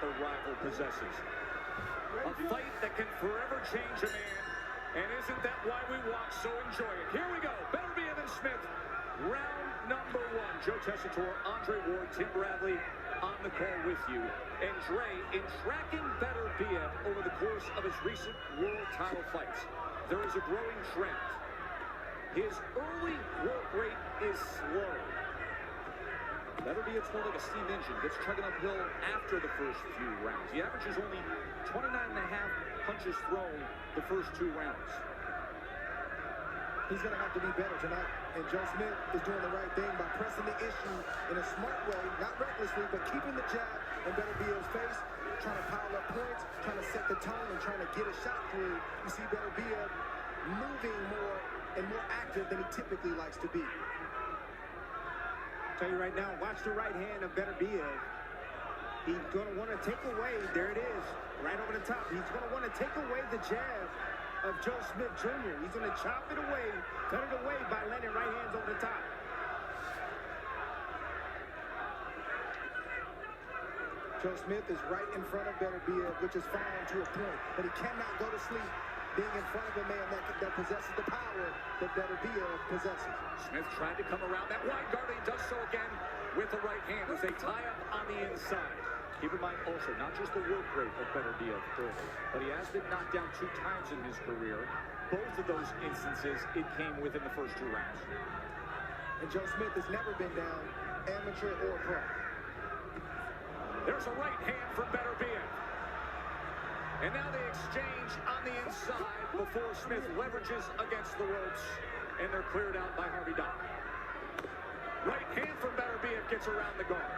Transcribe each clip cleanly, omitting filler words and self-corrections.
a rival possesses. A fight that can forever change a man, and isn't that why we watch? So enjoy it. Here we go. Beterbiev and Smith, round number one. Joe Tessitore, Andre Ward, Tim Bradley on the call with you. And Dre, in tracking Beterbiev over the course of his recent world title fights, there is a growing trend. His early work rate is slow. Beterbiev's more like a steam engine, gets chugging uphill after the first few rounds. He averages only 29.5 punches thrown the first 2 rounds. He's going to have to be better tonight. And Joe Smith is doing the right thing by pressing the issue in a smart way, not recklessly, but keeping the jab in Beterbiev's face, trying to pile up points, trying to set the tone, and trying to get a shot through. You see Beterbiev moving more and more active than he typically likes to be. Tell you right now, watch the right hand of Beterbiev. He's going to want to take away, there it is, right over the top. He's going to want to take away the jab of Joe Smith Jr. He's going to chop it away, cut it away by landing right hands over the top. Joe Smith is right in front of Beterbiev, which is fine to a point, but he cannot go to sleep being in front of a man that possesses the power that Beterbiev possesses. Smith tried to come around that wide guard, and he does so again with the right hand as they tie up on the inside. Keep in mind also, not just the work rate of Beterbiev early, but he has been knocked down 2 times in his career. Both of those instances, it came within the first 2 rounds. And Joe Smith has never been down, amateur or pro. There's a right hand for Beterbiev. And now they exchange on the inside before Smith leverages against the ropes, and they're cleared out by Harvey Dock. Right hand from Beterbiev gets around the guard.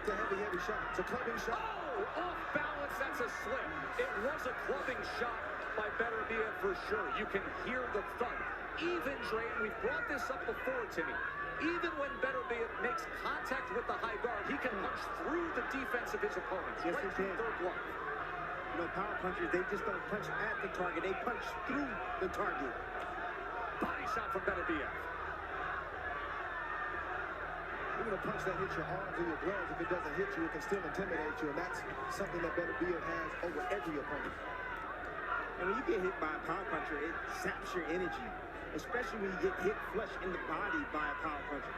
It's a heavy shot. It's a clubbing shot. Oh, off balance, that's a slip. It was a clubbing shot by Beterbiev for sure. You can hear the thud. Even, Dre, we've brought this up before, Timmy. Even when Beterbiev makes contact with the high guard, he can punch through the defense of his opponents. Yes, right he through can. third glove. You know, power punchers, they just don't punch at the target. They punch through the target. Body shot from Beterbiev. Even a punch that hits your arms or your gloves, if it doesn't hit you, it can still intimidate you, and that's something that Beterbiev has over every opponent. And when you get hit by a power puncher, it saps your energy, especially when you get hit flush in the body by a power puncher.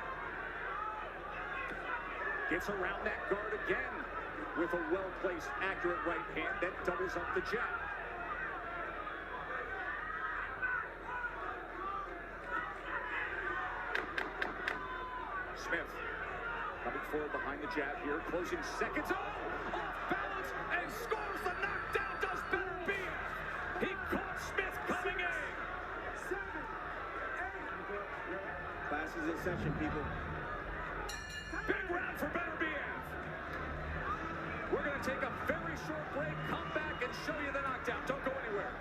Gets around that guard again with a well-placed, accurate right hand that doubles up the jab. Smith coming forward behind the jab here, closing seconds. Oh, off balance and scores the knockdown. Does Beterbiev? He caught Smith coming in. 7, 8. Class is in session, people. Big round for Beterbiev. We're going to take a very short break, come back and show you the knockdown. Don't go anywhere.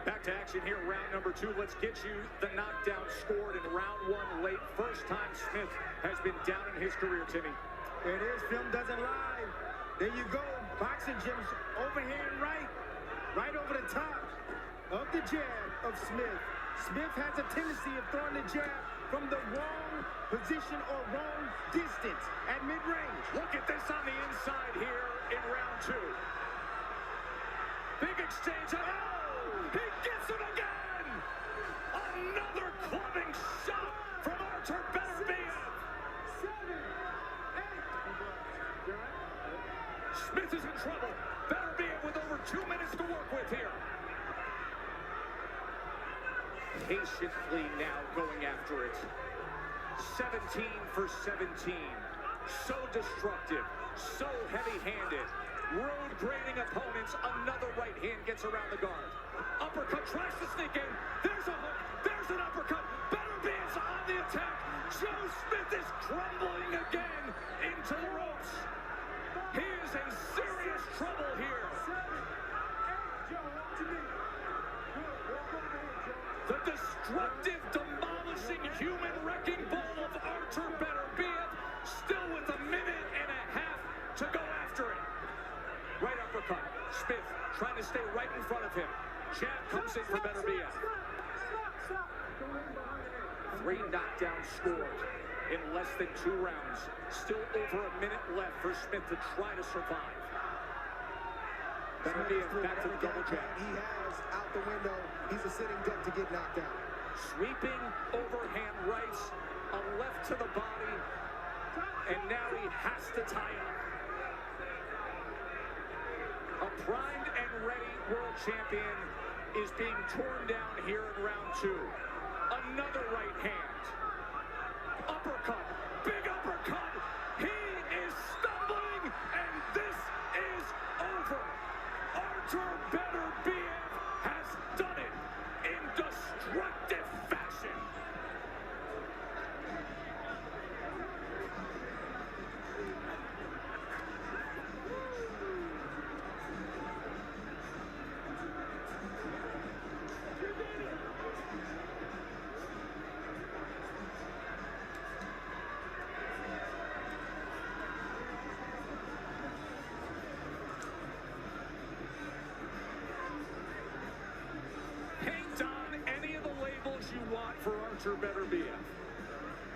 Back to action here, round number 2. Let's get you the knockdown scored in round 1 late. First time Smith has been down in his career, Timmy. There it is. Film doesn't lie. There you go. Boxing gyms overhand right. Right over the top of the jab of Smith. Smith has a tendency of throwing the jab from the wrong position or wrong distance at mid-range. Look at this on the inside here in round 2. Big exchange. Oh, he gets it again! Another clubbing shot 2 minutes to work with here. Patiently now going after it. 17 for 17. So destructive, so heavy-handed. Road grading opponents. Another right hand gets around the guard. Uppercut tries to sneak in. There's a hook. There's an uppercut. Beterbiev's on the attack. Joe Smith is crumbling again into the ropes. He is in serious trouble here. The destructive, demolishing, human wrecking ball of Artur Beterbiev, still with a minute and a half to go after it. Right uppercut. Smith trying to stay right in front of him. Jab comes in for Beterbiev. 3 knockdowns scored in less than 2 rounds. Still over a minute left for Smith to try to survive. Beterbiev back to the double jab. He has out the window. He's a sitting duck to get knocked out. Sweeping overhand rights, a left to the body, and now he has to tie up. A primed and ready world champion is being torn down here in round 2. Another right hand. Uppercut. Big uppercut. He is stumbling, and this is over. Artur Beterbiev has done it in destructive fashion. You want for Artur Beterbiev.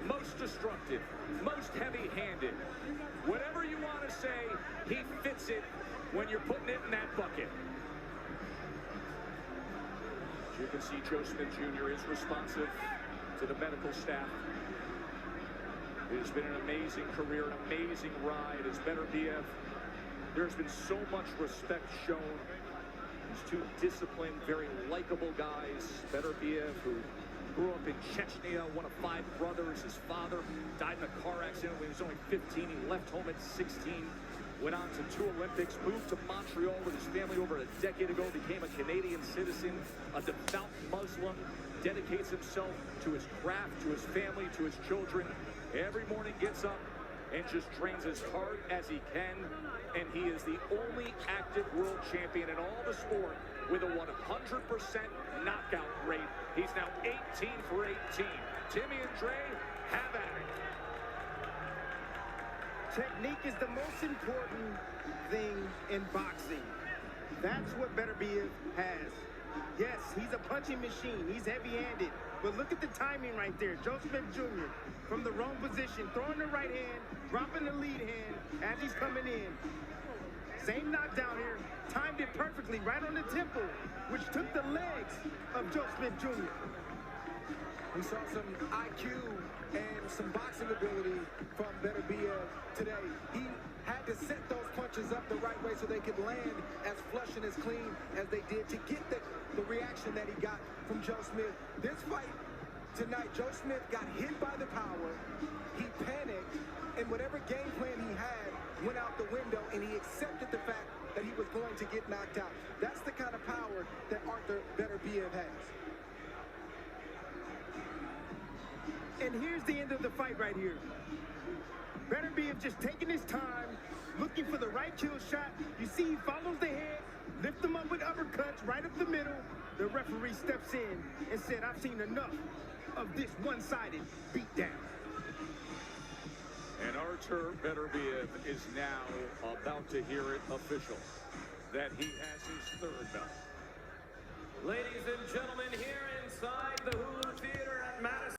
Most destructive, most heavy-handed. Whatever you want to say, he fits it when you're putting it in that bucket. As you can see, Joe Smith Jr. is responsive to the medical staff. It has been an amazing career, an amazing ride as Beterbiev. There's been so much respect shown. These 2 disciplined, very likable guys. Beterbiev, who grew up in Chechnya, one of 5 brothers. His father died in a car accident when he was only 15. He left home at 16, went on to 2 Olympics, moved to Montreal with his family over a decade ago, became a Canadian citizen, a devout Muslim, dedicates himself to his craft, to his family, to his children. Every morning gets up and just trains as hard as he can, and he is the only active world champion in all the sport with a 100% knockout rate. He's now 18 for 18. Timmy and Dre, have at it. Technique is the most important thing in boxing. That's what Beterbiev has. Yes, he's a punching machine. He's heavy-handed. But look at the timing right there. Joe Smith Jr. from the wrong position, throwing the right hand, dropping the lead hand as he's coming in. Same knockdown here. Timed it perfectly right on the temple, which took the legs of Joe Smith Jr. We saw some IQ and some boxing ability from Beterbiev today. He had to set those punches up the right way so they could land as flush and as clean as they did to get the reaction that he got from Joe Smith. This fight tonight, Joe Smith got hit by the power. He panicked, and whatever game plan he had went out the window, and he accepted the fact that he was going to get knocked out. That's the kind of power that Artur Beterbiev has. And here's the end of the fight right here. Beterbiev just taking his time, looking for the right kill shot. You see he follows the head, lift him up with uppercuts right up the middle. The referee steps in and said, I've seen enough of this one-sided beatdown. And Artur Beterbiev is now about to hear it official that he has his 3rd belt. Ladies and gentlemen, here inside the Hulu Theater at Madison.